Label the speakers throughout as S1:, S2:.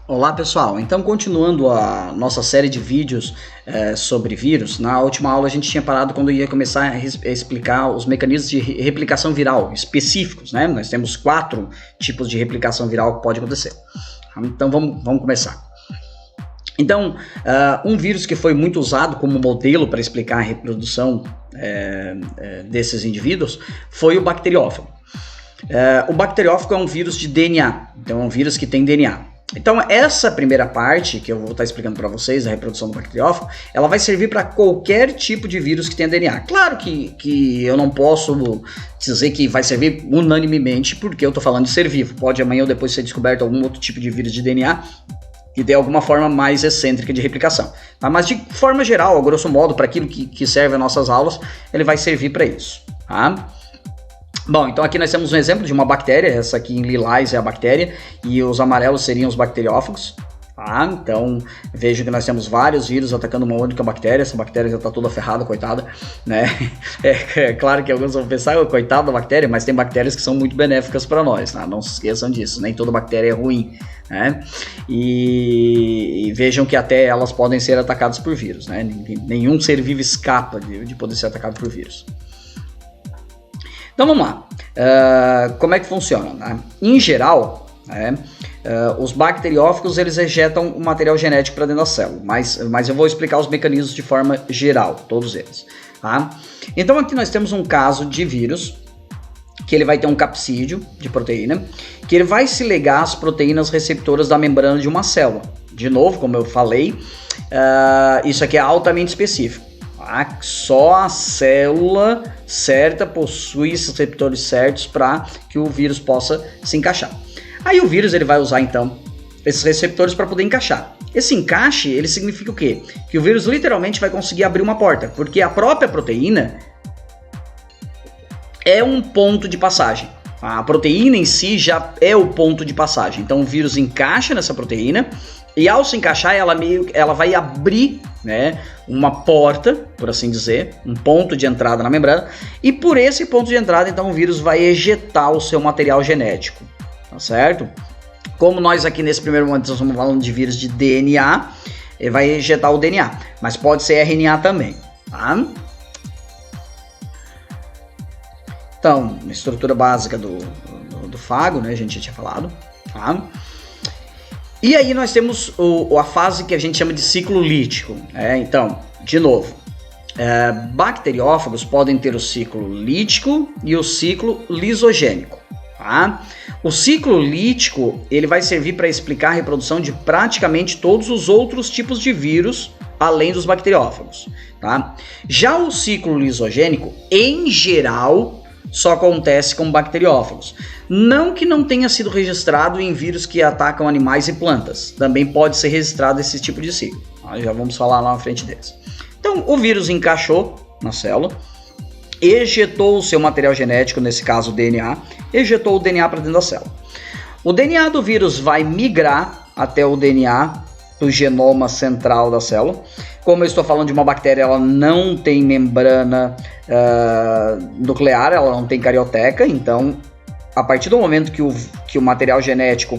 S1: Olá pessoal, então continuando a nossa série de vídeos sobre vírus, na última aula a gente tinha parado quando ia começar a explicar os mecanismos de replicação viral específicos, né? Nós temos 4 tipos de replicação viral que pode acontecer. Então vamos começar. Então, um vírus que foi muito usado como modelo para explicar a reprodução desses indivíduos foi o bacteriófago. O bacteriófago é um vírus de DNA, então é um vírus que tem DNA. Então essa primeira parte que eu vou estar explicando para vocês, a reprodução do bacteriófago, ela vai servir para qualquer tipo de vírus que tenha DNA. Claro que eu não posso dizer que vai servir unanimemente, porque eu estou falando de ser vivo. Pode amanhã ou depois ser descoberto algum outro tipo de vírus de DNA que dê alguma forma mais excêntrica de replicação. Tá? Mas de forma geral, a grosso modo, para aquilo que serve as nossas aulas, ele vai servir para isso. Tá? Bom, então aqui nós temos um exemplo de uma bactéria, essa aqui em lilás é a bactéria, e os amarelos seriam os bacteriófagos. Tá? Então vejo que nós temos vários vírus atacando uma única bactéria, essa bactéria já está toda ferrada, coitada, né? É claro que alguns vão pensar, coitado da bactéria, mas tem bactérias que são muito benéficas para nós, tá? Não se esqueçam disso, nem toda bactéria é ruim, né? E vejam que até elas podem ser atacadas por vírus, né? Nenhum ser vivo escapa de poder ser atacado por vírus. Então vamos lá, como é que funciona? Né? Em geral, os bacteriófagos eles ejetam o material genético para dentro da célula, mas eu vou explicar os mecanismos de forma geral, todos eles. Tá? Então aqui nós temos um caso de vírus, que ele vai ter um capsídeo de proteína, que ele vai se ligar às proteínas receptoras da membrana de uma célula. De novo, como eu falei, isso aqui é altamente específico. Só a célula certa possui esses receptores certos para que o vírus possa se encaixar. Aí o vírus ele vai usar então esses receptores para poder encaixar. Esse encaixe ele significa o quê? Que o vírus literalmente vai conseguir abrir uma porta, porque a própria proteína é um ponto de passagem. A proteína em si já é o ponto de passagem. Então o vírus encaixa nessa proteína e ao se encaixar ela vai abrir, né, uma porta, por assim dizer, um ponto de entrada na membrana, e por esse ponto de entrada então o vírus vai ejetar o seu material genético, tá certo? Como nós aqui nesse primeiro momento estamos falando de vírus de DNA, ele vai ejetar o DNA, mas pode ser RNA também, tá? Então, a estrutura básica do fago, né, a gente já tinha falado, tá? E aí nós temos a fase que a gente chama de ciclo lítico. Então, de novo, bacteriófagos podem ter o ciclo lítico e o ciclo lisogênico. Tá? O ciclo lítico ele vai servir para explicar a reprodução de praticamente todos os outros tipos de vírus, além dos bacteriófagos. Tá? Já o ciclo lisogênico, em geral, só acontece com bacteriófagos. Não que não tenha sido registrado em vírus que atacam animais e plantas. Também pode ser registrado esse tipo de ciclo. Já vamos falar lá na frente deles. Então, o vírus encaixou na célula, ejetou o seu material genético, nesse caso o DNA, ejetou o DNA para dentro da célula. O DNA do vírus vai migrar até o DNA do genoma central da célula. Como eu estou falando de uma bactéria, ela não tem membrana nuclear, ela não tem carioteca, então a partir do momento que o material genético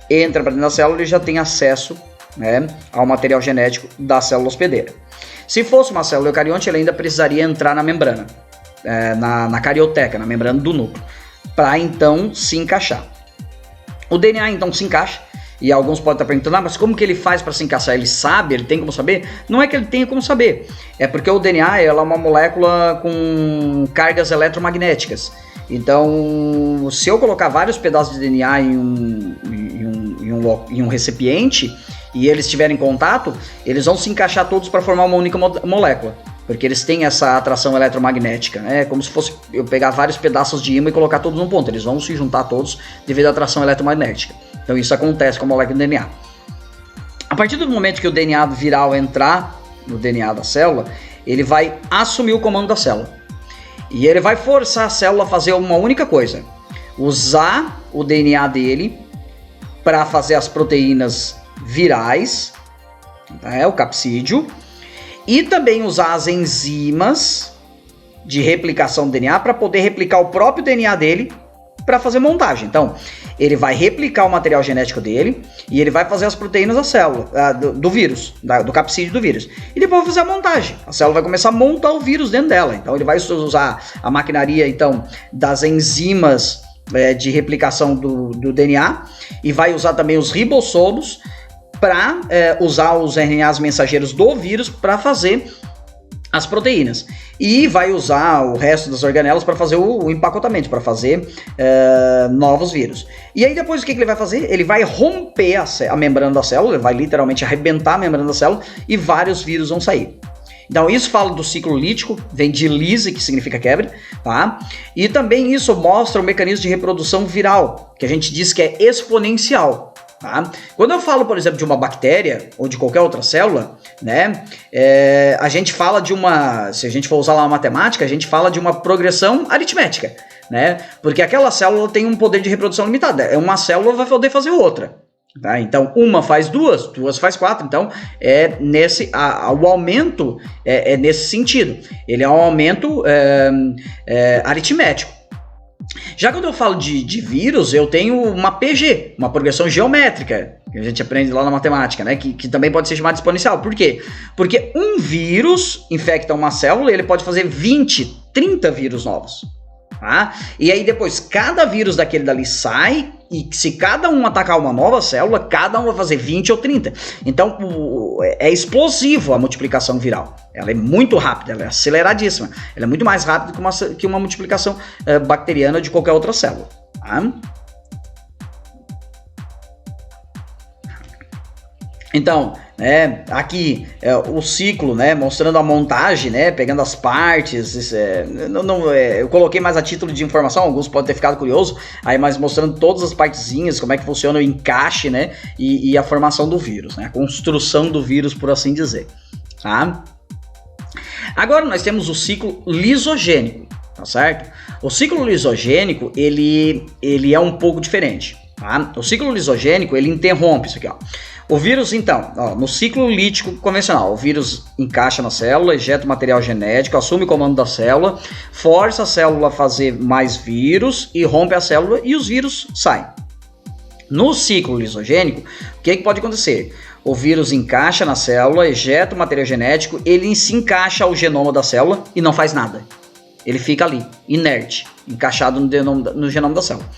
S1: entra para dentro da célula, ele já tem acesso, né, ao material genético da célula hospedeira. Se fosse uma célula eucarionte, ele ainda precisaria entrar na membrana, na carioteca, na membrana do núcleo, para então se encaixar. O DNA então se encaixa. E alguns podem estar perguntando, mas como que ele faz para se encaixar? Ele sabe? Ele tem como saber? Não é que ele tenha como saber. É porque o DNA ela é uma molécula com cargas eletromagnéticas. Então, se eu colocar vários pedaços de DNA em um recipiente e eles estiverem em contato, eles vão se encaixar todos para formar uma única molécula. Porque eles têm essa atração eletromagnética, né? É como se fosse eu pegar vários pedaços de ímã e colocar todos num ponto. Eles vão se juntar todos devido à atração eletromagnética. Então isso acontece com a molécula de DNA. A partir do momento que o DNA viral entrar no DNA da célula, ele vai assumir o comando da célula. E ele vai forçar a célula a fazer uma única coisa. Usar o DNA dele para fazer as proteínas virais, o capsídeo, e também usar as enzimas de replicação do DNA para poder replicar o próprio DNA dele para fazer montagem. Então, ele vai replicar o material genético dele e ele vai fazer as proteínas da célula, do vírus, do capsídeo do vírus. E depois vai fazer a montagem. A célula vai começar a montar o vírus dentro dela. Então, ele vai usar a maquinaria então, das enzimas de replicação do DNA e vai usar também os ribossomos para usar os RNAs mensageiros do vírus para fazer as proteínas. E vai usar o resto das organelas para fazer o empacotamento, para fazer novos vírus. E aí depois o que ele vai fazer? Ele vai romper a membrana da célula, ele vai literalmente arrebentar a membrana da célula e vários vírus vão sair. Então isso fala do ciclo lítico, vem de lise, que significa quebra, tá? E também isso mostra o mecanismo de reprodução viral, que a gente diz que é exponencial. Tá? Quando eu falo, por exemplo, de uma bactéria ou de qualquer outra célula, né, a gente fala de se a gente for usar lá a matemática, a gente fala de uma progressão aritmética, né? Porque aquela célula tem um poder de reprodução limitado. Uma célula vai poder fazer outra. Tá? Então, uma faz duas faz quatro. Então, o aumento é nesse sentido. Ele é um aumento aritmético. Já quando eu falo de vírus, eu tenho uma PG, uma progressão geométrica, que a gente aprende lá na matemática, né? Que também pode ser chamada exponencial. Por quê? Porque um vírus infecta uma célula e ele pode fazer 20, 30 vírus novos. Tá? E aí depois, cada vírus daquele dali sai, e se cada um atacar uma nova célula, cada um vai fazer 20 ou 30. Então, é explosivo a multiplicação viral. Ela é muito rápida, ela é aceleradíssima. Ela é muito mais rápida que uma multiplicação bacteriana de qualquer outra célula. Tá? Então, aqui o ciclo, né, mostrando a montagem, né, pegando as partes, eu coloquei mais a título de informação, alguns podem ter ficado curiosos, aí, mas mostrando todas as partezinhas, como é que funciona o encaixe, né, e a formação do vírus, né, a construção do vírus, por assim dizer, tá? Agora nós temos o ciclo lisogênico, tá certo? O ciclo lisogênico, ele é um pouco diferente, tá? O ciclo lisogênico, ele interrompe isso aqui, ó. O vírus, então, no ciclo lítico convencional, o vírus encaixa na célula, ejeta o material genético, assume o comando da célula, força a célula a fazer mais vírus e rompe a célula e os vírus saem. No ciclo lisogênico, o que pode acontecer? O vírus encaixa na célula, ejeta o material genético, ele se encaixa ao genoma da célula e não faz nada. Ele fica ali, inerte, encaixado no genoma da célula.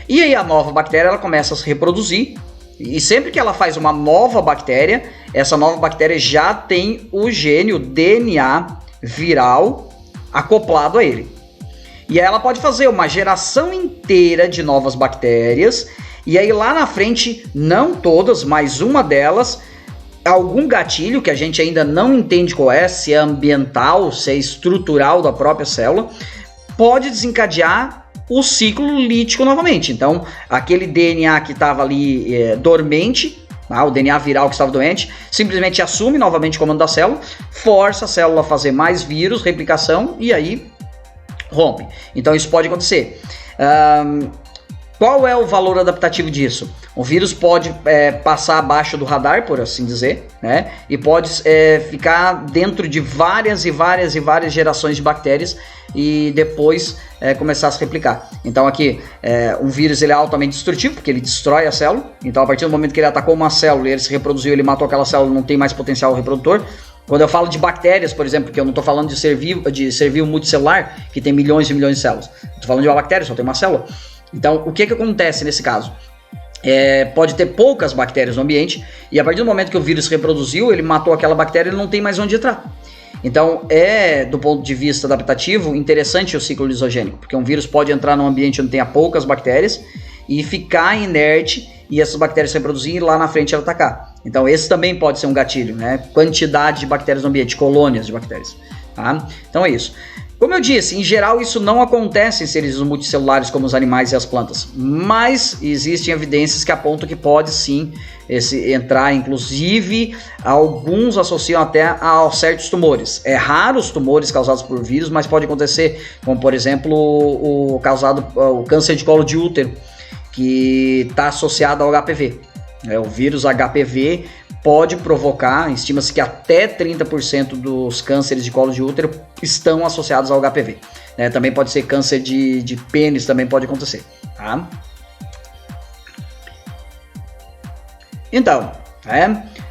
S1: E aí a nova bactéria ela começa a se reproduzir. E sempre que ela faz uma nova bactéria, essa nova bactéria já tem o gene, o DNA viral acoplado a ele. E aí ela pode fazer uma geração inteira de novas bactérias, e aí lá na frente, não todas, mas uma delas, algum gatilho que a gente ainda não entende qual é, se é ambiental, se é estrutural da própria célula, pode desencadear o ciclo lítico novamente. Então, aquele DNA que estava ali dormente, o DNA viral que estava doente, simplesmente assume novamente o comando da célula, força a célula a fazer mais vírus, replicação, e aí rompe. Então, isso pode acontecer. Qual é o valor adaptativo disso? O vírus pode passar abaixo do radar, por assim dizer, né? E pode ficar dentro de várias gerações de bactérias e depois começar a se replicar. Então aqui, um vírus ele é altamente destrutivo, porque ele destrói a célula. Então a partir do momento que ele atacou uma célula e ele se reproduziu, ele matou aquela célula, não tem mais potencial reprodutor. Quando eu falo de bactérias, por exemplo, que eu não estou falando de ser vivo multicelular, que tem milhões e milhões de células. Estou falando de uma bactéria, só tem uma célula. Então, o que acontece nesse caso? Pode ter poucas bactérias no ambiente e a partir do momento que o vírus se reproduziu, ele matou aquela bactéria e ele não tem mais onde entrar. Então, do ponto de vista adaptativo, interessante o ciclo lisogênico, porque um vírus pode entrar num ambiente onde tenha poucas bactérias e ficar inerte e essas bactérias se reproduzirem e lá na frente ela atacar. Então, esse também pode ser um gatilho, né? Quantidade de bactérias no ambiente, colônias de bactérias. Tá? Então é isso. Como eu disse, em geral isso não acontece em seres multicelulares como os animais e as plantas, mas existem evidências que apontam que pode sim entrar, inclusive alguns associam até a certos tumores. É raro os tumores causados por vírus, mas pode acontecer, como por exemplo o câncer de colo de útero, que está associado ao HPV. O vírus HPV pode provocar, estima-se que até 30% dos cânceres de colo de útero estão associados ao HPV. né? Também pode ser câncer de pênis, também pode acontecer, tá? Então,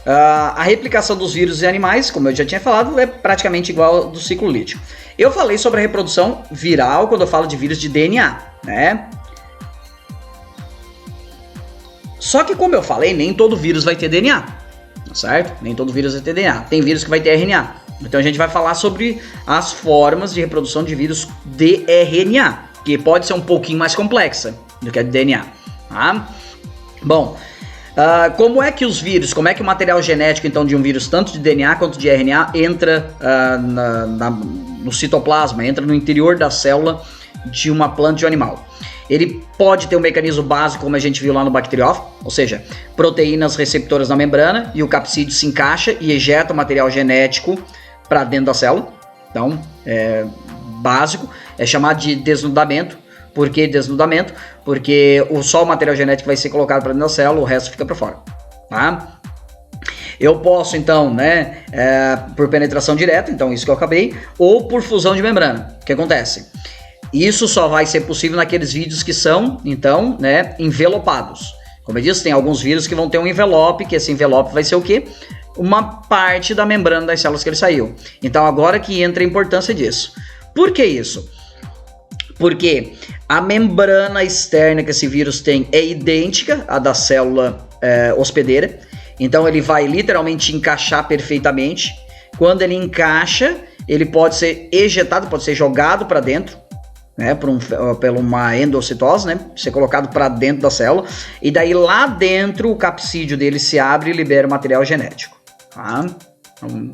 S1: a replicação dos vírus em animais, como eu já tinha falado, é praticamente igual ao do ciclo lítico. Eu falei sobre a reprodução viral quando eu falo de vírus de DNA, né? Só que, como eu falei, nem todo vírus vai ter DNA, certo? Nem todo vírus vai ter DNA. Tem vírus que vai ter RNA. Então a gente vai falar sobre as formas de reprodução de vírus de RNA, que pode ser um pouquinho mais complexa do que a de DNA, tá? Bom, como é que os vírus, como é que o material genético então de um vírus, tanto de DNA quanto de RNA, entra no citoplasma, entra no interior da célula de uma planta de um animal? Ele pode ter um mecanismo básico, como a gente viu lá no bacteriófago, ou seja, proteínas receptoras na membrana, e o capsídeo se encaixa e ejeta o material genético para dentro da célula. Então, básico, é chamado de desnudamento. Por que desnudamento? Porque só o material genético vai ser colocado para dentro da célula, o resto fica para fora, tá? Eu posso, então, né, por penetração direta, então isso que eu acabei, ou por fusão de membrana. O que acontece? Isso só vai ser possível naqueles vírus que são, então, né, envelopados. Como eu disse, tem alguns vírus que vão ter um envelope, que esse envelope vai ser o quê? Uma parte da membrana das células que ele saiu. Então, agora que entra a importância disso. Por que isso? Porque a membrana externa que esse vírus tem é idêntica à da célula hospedeira. Então, ele vai literalmente encaixar perfeitamente. Quando ele encaixa, ele pode ser ejetado, pode ser jogado para dentro, né, por uma endocitose, né, ser colocado para dentro da célula, e daí lá dentro o capsídeo dele se abre e libera o material genético, tá? Então,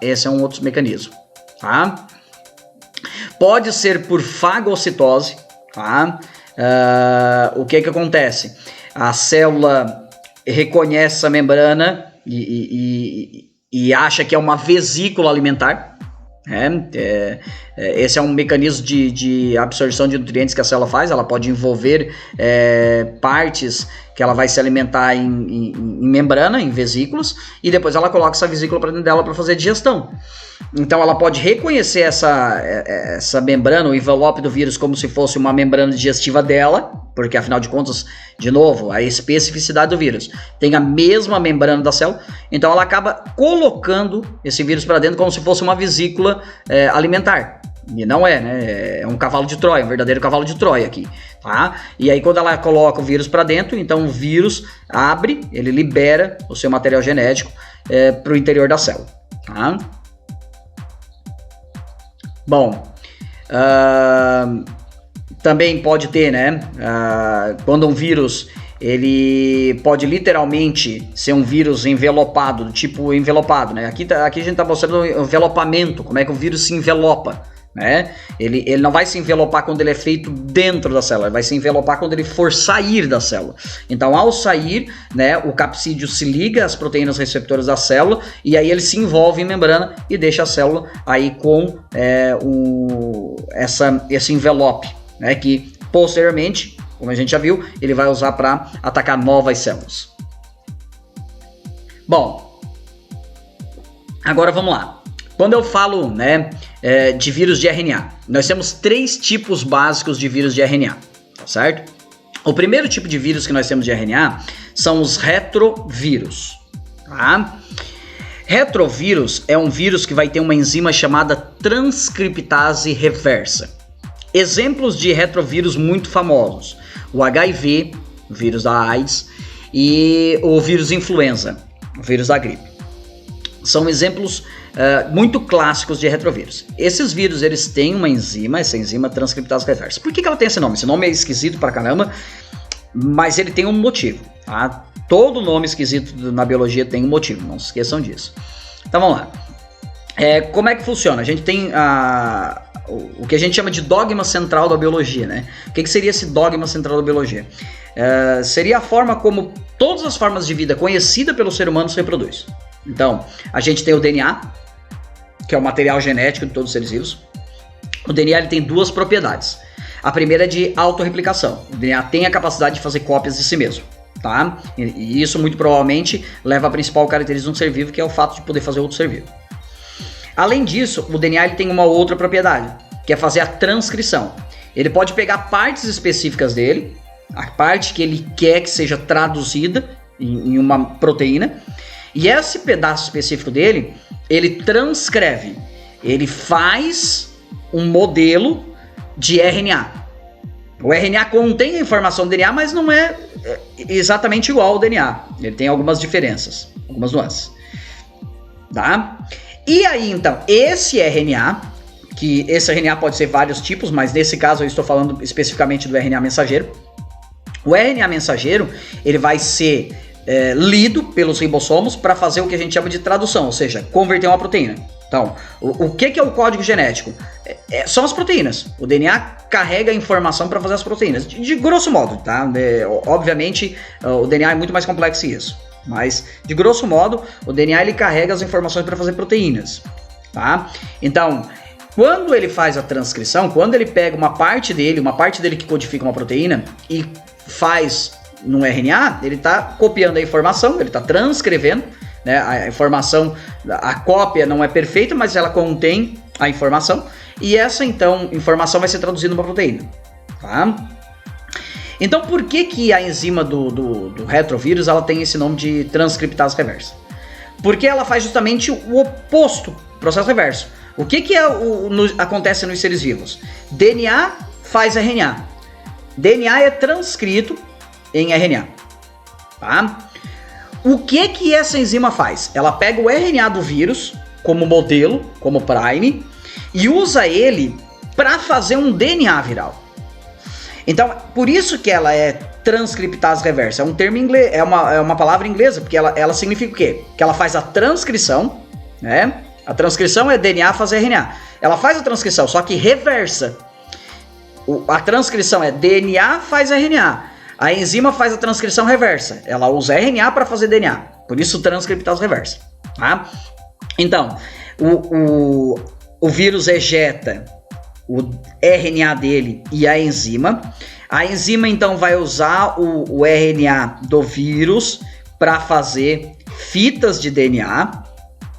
S1: esse é um outro mecanismo, tá? Pode ser por fagocitose, tá? O que acontece? A célula reconhece essa membrana e acha que é uma vesícula alimentar. Esse é um mecanismo de absorção de nutrientes que a célula faz. Ela pode envolver partes que ela vai se alimentar em membrana, em vesículas, e depois ela coloca essa vesícula para dentro dela para fazer digestão. Então ela pode reconhecer essa membrana, o envelope do vírus, como se fosse uma membrana digestiva dela, porque afinal de contas, de novo, a especificidade do vírus tem a mesma membrana da célula, então ela acaba colocando esse vírus para dentro como se fosse uma vesícula alimentar. E não é, né? É um cavalo de Troia, um verdadeiro cavalo de Troia aqui, tá? E aí quando ela coloca o vírus para dentro, então o vírus abre, ele libera o seu material genético para o interior da célula, tá? Bom, também pode ter, né? Quando um vírus, ele pode literalmente ser um vírus envelopado, do tipo envelopado, né? Aqui a gente está mostrando o envelopamento, como é que o vírus se envelopa, né? Ele não vai se envelopar quando ele é feito dentro da célula, ele vai se envelopar quando ele for sair da célula. Então, ao sair, né, o capsídeo se liga às proteínas receptoras da célula e aí ele se envolve em membrana e deixa a célula aí com esse envelope, né, que posteriormente, como a gente já viu, ele vai usar para atacar novas células. Bom, agora vamos lá. Quando eu falo, né, de vírus de RNA, nós temos 3 tipos básicos de vírus de RNA, tá certo? O primeiro tipo de vírus que nós temos de RNA são os retrovírus, tá? Retrovírus é um vírus que vai ter uma enzima chamada transcriptase reversa. Exemplos de retrovírus muito famosos: o HIV, o vírus da AIDS, e o vírus influenza, o vírus da gripe. São exemplos muito clássicos de retrovírus. Esses vírus, eles têm uma enzima, essa enzima transcriptase reversa. Por que ela tem esse nome? Esse nome é esquisito pra caramba, mas ele tem um motivo, tá? Todo nome esquisito na biologia tem um motivo, não se esqueçam disso. Então vamos lá. Como é que funciona? A gente tem o que a gente chama de dogma central da biologia, né? O que seria esse dogma central da biologia? Seria a forma como todas as formas de vida conhecida pelo ser humano se reproduz. Então, a gente tem o DNA, que é o material genético de todos os seres vivos. O DNA ele tem 2 propriedades. A primeira é de autorreplicação. O DNA tem a capacidade de fazer cópias de si mesmo, tá? E isso muito provavelmente leva à principal característica de um ser vivo, que é o fato de poder fazer outro ser vivo. Além disso, o DNA ele tem uma outra propriedade, que é fazer a transcrição. Ele pode pegar partes específicas dele, a parte que ele quer que seja traduzida em uma proteína, e esse pedaço específico dele, ele transcreve, ele faz um modelo de RNA. O RNA contém a informação do DNA, mas não é exatamente igual ao DNA. Ele tem algumas diferenças, algumas nuances. Tá? E aí, então, esse RNA pode ser vários tipos, mas nesse caso eu estou falando especificamente do RNA mensageiro. O RNA mensageiro, ele vai ser lido pelos ribossomos para fazer o que a gente chama de tradução, ou seja, converter uma proteína. Então, o que é o código genético? São as proteínas. O DNA carrega a informação para fazer as proteínas, de grosso modo, tá? Obviamente, o DNA é muito mais complexo que isso, mas de grosso modo, o DNA ele carrega as informações para fazer proteínas, tá? Então, quando ele faz a transcrição, quando ele pega uma parte dele que codifica uma proteína e faz no RNA, ele está copiando a informação, ele está transcrevendo, né? A informação, a cópia não é perfeita, mas ela contém a informação, e essa então informação vai ser traduzida numa proteína, tá? Então por que a enzima do retrovírus ela tem esse nome de transcriptase reversa? Porque ela faz justamente o oposto, processo reverso. O que acontece nos seres vivos? DNA faz RNA. DNA é transcrito em RNA, tá? O que essa enzima faz? Ela pega o RNA do vírus como modelo, como prime, e usa ele para fazer um DNA viral. Então, por isso que ela é transcriptase reversa. É um termo inglês, é uma palavra inglesa, porque ela significa o quê? Que ela faz a transcrição, né? A transcrição é DNA fazer RNA. Ela faz a transcrição, só que reversa. A transcrição é DNA faz RNA. A enzima faz a transcrição reversa. Ela usa RNA para fazer DNA. Por isso, transcriptase reversa. Tá? Então, o vírus ejeta o RNA dele e a enzima. A enzima, então, vai usar o RNA do vírus para fazer fitas de DNA.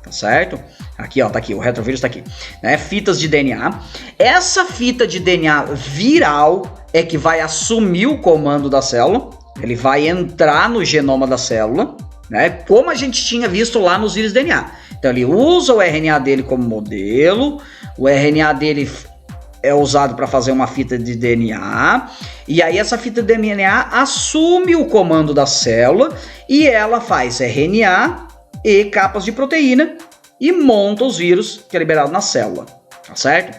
S1: Tá certo? Aqui, ó, tá aqui, o retrovírus tá aqui, né? Fitas de DNA. Essa fita de DNA viral é que vai assumir o comando da célula. Ele vai entrar no genoma da célula, né? Como a gente tinha visto lá nos vírus DNA. Então ele usa o RNA dele como modelo. O RNA dele é usado para fazer uma fita de DNA. E aí essa fita de DNA assume o comando da célula e ela faz RNA e capas de proteína e monta os vírus que é liberado na célula, tá certo?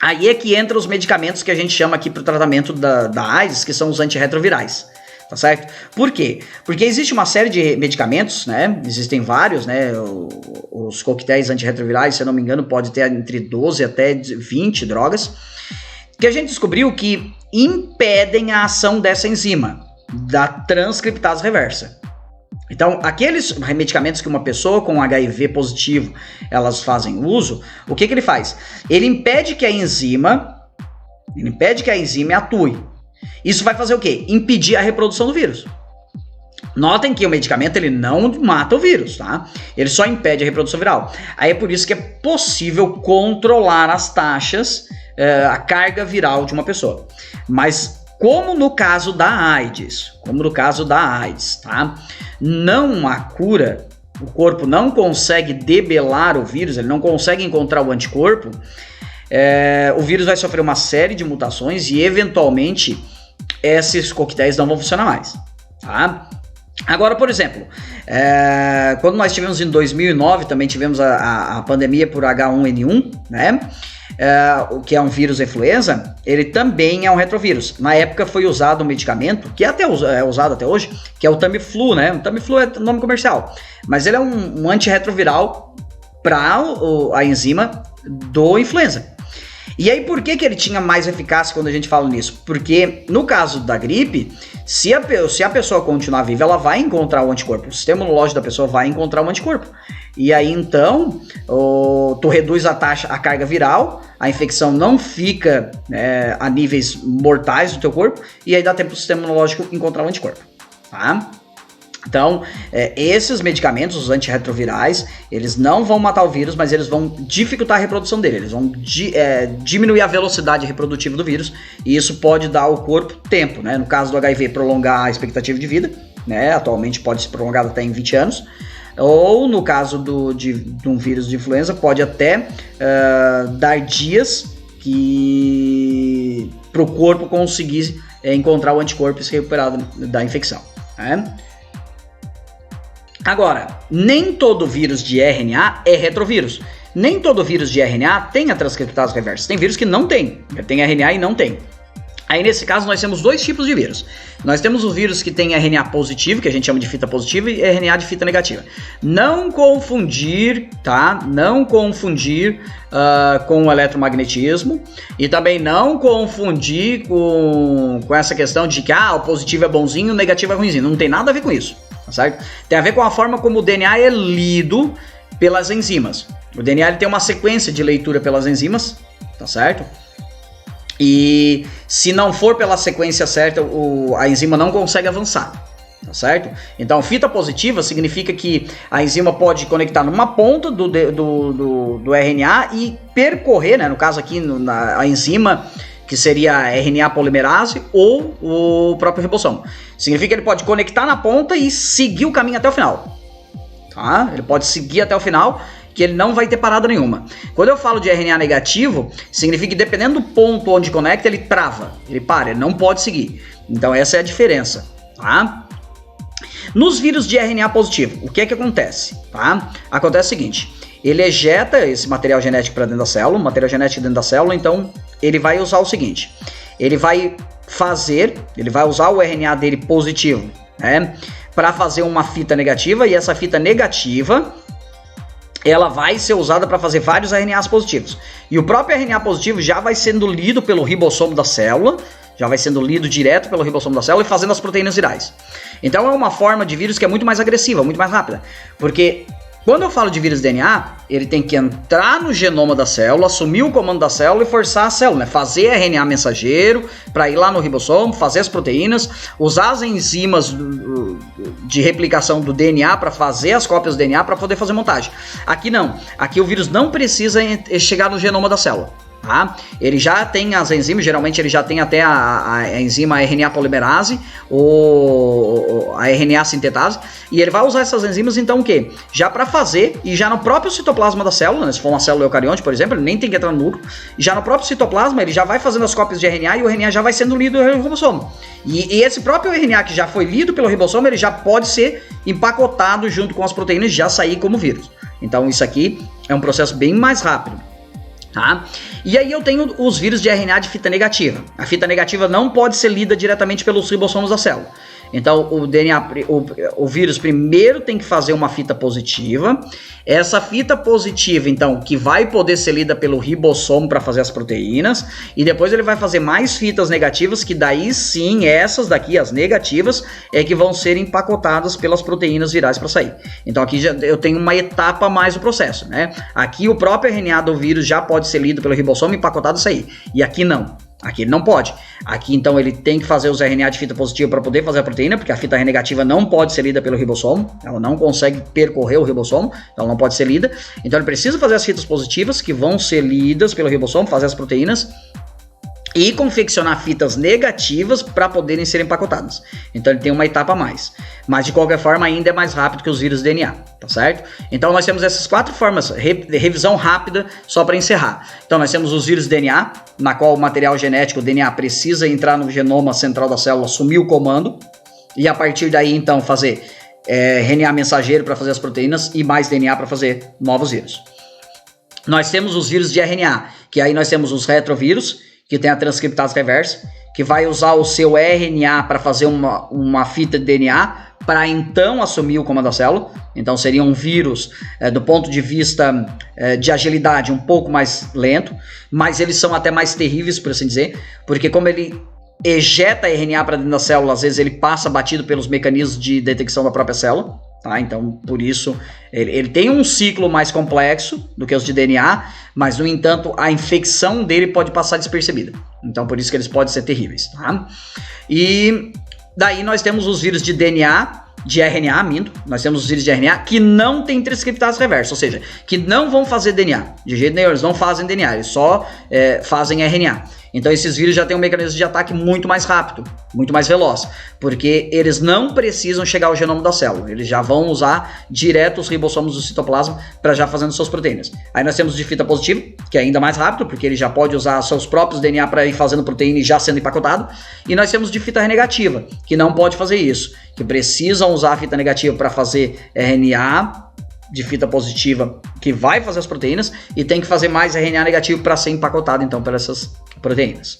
S1: Aí é que entra os medicamentos que a gente chama aqui para o tratamento da AIDS, que são os antirretrovirais, tá certo? Por quê? Porque existe uma série de medicamentos, né? Existem vários, né? Os coquetéis antirretrovirais, se eu não me engano, pode ter entre 12 até 20 drogas, que a gente descobriu que impedem a ação dessa enzima, da transcriptase reversa. Então, aqueles medicamentos que uma pessoa com HIV positivo, elas fazem uso, o que ele faz? Ele impede que a enzima atue. Isso vai fazer o quê? Impedir a reprodução do vírus. Notem que o medicamento ele não mata o vírus, tá? Ele só impede a reprodução viral. Aí é por isso que é possível controlar as taxas, a carga viral de uma pessoa. Mas como no caso da AIDS, tá? Não há cura, o corpo não consegue debelar o vírus, ele não consegue encontrar o anticorpo, o vírus vai sofrer uma série de mutações e eventualmente esses coquetéis não vão funcionar mais, tá? Agora, por exemplo, quando nós tivemos em 2009, também tivemos a pandemia por H1N1, né? Que é um vírus influenza, ele também é um retrovírus. Na época foi usado um medicamento, que é usado até hoje, que é o Tamiflu, né? O Tamiflu é nome comercial, mas ele é um antirretroviral para a enzima do influenza. E aí, por que ele tinha mais eficácia quando a gente fala nisso? Porque no caso da gripe, se a pessoa continuar viva, ela vai encontrar o anticorpo. O sistema imunológico da pessoa vai encontrar o anticorpo. E aí, então, tu reduz a carga viral, a infecção não fica a níveis mortais do teu corpo, e aí dá tempo pro sistema imunológico encontrar o anticorpo, tá? Então, esses medicamentos, os antirretrovirais, eles não vão matar o vírus, mas eles vão dificultar a reprodução dele, eles vão diminuir a velocidade reprodutiva do vírus, e isso pode dar ao corpo tempo, né? No caso do HIV, prolongar a expectativa de vida, né? Atualmente pode se prolongar até em 20 anos, ou no caso de um vírus de influenza, pode até dar dias para o corpo conseguir encontrar o anticorpo e se recuperar da infecção, né? Agora, nem todo vírus de RNA é retrovírus. Nem todo vírus de RNA tem a transcriptase reversa. Tem vírus que não tem. Tem RNA e não tem. Aí, nesse caso, nós temos dois tipos de vírus. Nós temos o vírus que tem RNA positivo, que a gente chama de fita positiva, e RNA de fita negativa. Não confundir, tá? Não confundir com o eletromagnetismo. E também não confundir com essa questão de que o positivo é bonzinho, o negativo é ruimzinho. Não tem nada a ver com isso. Tá certo? Tem a ver com a forma como o DNA é lido pelas enzimas. O DNA ele tem uma sequência de leitura pelas enzimas, tá certo? E se não for pela sequência certa, a enzima não consegue avançar, tá certo? Então, fita positiva significa que a enzima pode conectar numa ponta do RNA e percorrer, né? No caso aqui, a enzima que seria a RNA polimerase ou o próprio ribossomo. Significa que ele pode conectar na ponta e seguir o caminho até o final. Tá? Ele pode seguir até o final, que ele não vai ter parada nenhuma. Quando eu falo de RNA negativo, significa que dependendo do ponto onde conecta, ele trava, ele para, ele não pode seguir. Então essa é a diferença. Tá? Nos vírus de RNA positivo, o que é que acontece? Tá? Acontece o seguinte, ele ejeta esse material genético para dentro da célula, material genético dentro da célula, então ele vai usar o seguinte, ele vai usar o RNA dele positivo, né, para fazer uma fita negativa, e essa fita negativa, ela vai ser usada para fazer vários RNAs positivos. E o próprio RNA positivo já vai sendo lido pelo ribossomo da célula, já vai sendo lido direto pelo ribossomo da célula e fazendo as proteínas virais. Então é uma forma de vírus que é muito mais agressiva, muito mais rápida, porque quando eu falo de vírus DNA, ele tem que entrar no genoma da célula, assumir o comando da célula e forçar a célula, né? Fazer RNA mensageiro para ir lá no ribossomo, fazer as proteínas, usar as enzimas de replicação do DNA para fazer as cópias do DNA para poder fazer montagem. Aqui não. Aqui o vírus não precisa chegar no genoma da célula. Tá? Ele já tem as enzimas, geralmente ele já tem até a enzima RNA polimerase ou a RNA sintetase, e ele vai usar essas enzimas então o quê? Já para fazer, e já no próprio citoplasma da célula, né? Se for uma célula eucarionte, por exemplo, ele nem tem que entrar no núcleo, e já no próprio citoplasma ele já vai fazendo as cópias de RNA e o RNA já vai sendo lido pelo ribossomo. E esse próprio RNA que já foi lido pelo ribossomo, ele já pode ser empacotado junto com as proteínas e já sair como vírus. Então isso aqui é um processo bem mais rápido. Tá? E aí eu tenho os vírus de RNA de fita negativa. A fita negativa não pode ser lida diretamente pelos ribossomos da célula. Então o vírus primeiro tem que fazer uma fita positiva. Essa fita positiva, então, que vai poder ser lida pelo ribossomo para fazer as proteínas. E depois ele vai fazer mais fitas negativas, que daí sim, essas daqui, as negativas, é que vão ser empacotadas pelas proteínas virais para sair. Então aqui eu tenho uma etapa a mais do processo, né? Aqui o próprio RNA do vírus já pode ser lido pelo ribossomo, empacotado e sair. E aqui não. Aqui ele não pode. Aqui então ele tem que fazer os RNA de fita positiva para poder fazer a proteína, porque a fita negativa não pode ser lida pelo ribossomo, ela não consegue percorrer o ribossomo, então ela não pode ser lida. Então ele precisa fazer as fitas positivas que vão ser lidas pelo ribossomo, fazer as proteínas e confeccionar fitas negativas para poderem ser empacotadas. Então ele tem uma etapa a mais. Mas de qualquer forma ainda é mais rápido que os vírus DNA, tá certo? Então nós temos essas quatro formas, revisão rápida só para encerrar. Então nós temos os vírus DNA, na qual o material genético, o DNA, precisa entrar no genoma central da célula, assumir o comando, e a partir daí então fazer RNA mensageiro para fazer as proteínas e mais DNA para fazer novos vírus. Nós temos os vírus de RNA, que aí nós temos os retrovírus, que tem a transcriptase reversa, que vai usar o seu RNA para fazer uma fita de DNA, para então assumir o comando da célula. Então seria um vírus, do ponto de vista de agilidade, um pouco mais lento, mas eles são até mais terríveis, por assim dizer, porque como ele ejeta RNA para dentro da célula, às vezes ele passa batido pelos mecanismos de detecção da própria célula. Tá? Então, por isso, ele tem um ciclo mais complexo do que os de DNA, mas, no entanto, a infecção dele pode passar despercebida. Então, por isso que eles podem ser terríveis. Tá? E daí nós temos os vírus de DNA, de RNA, nós temos os vírus de RNA que não tem transcriptase reversa, ou seja, que não vão fazer DNA, de jeito nenhum, eles não fazem DNA, eles só fazem RNA. Então esses vírus já têm um mecanismo de ataque muito mais rápido, muito mais veloz, porque eles não precisam chegar ao genoma da célula, eles já vão usar direto os ribossomos do citoplasma para já fazendo suas proteínas. Aí nós temos o de fita positiva, que é ainda mais rápido, porque ele já pode usar seus próprios DNA para ir fazendo proteína e já sendo empacotado. E nós temos de fita negativa, que não pode fazer isso, que precisam usar a fita negativa para fazer RNA de fita positiva, que vai fazer as proteínas, e tem que fazer mais RNA negativo para ser empacotado, então, para essas proteínas.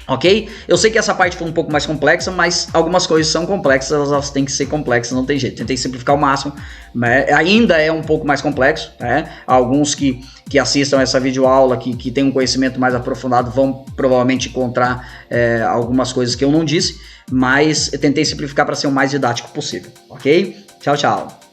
S1: Ok? Eu sei que essa parte foi um pouco mais complexa, mas algumas coisas são complexas, elas têm que ser complexas, não tem jeito. Tentei simplificar ao máximo, né? Ainda é um pouco mais complexo, né? Alguns que assistam essa videoaula, que tem um conhecimento mais aprofundado, vão provavelmente encontrar algumas coisas que eu não disse, mas eu tentei simplificar para ser o mais didático possível, ok? Tchau, tchau!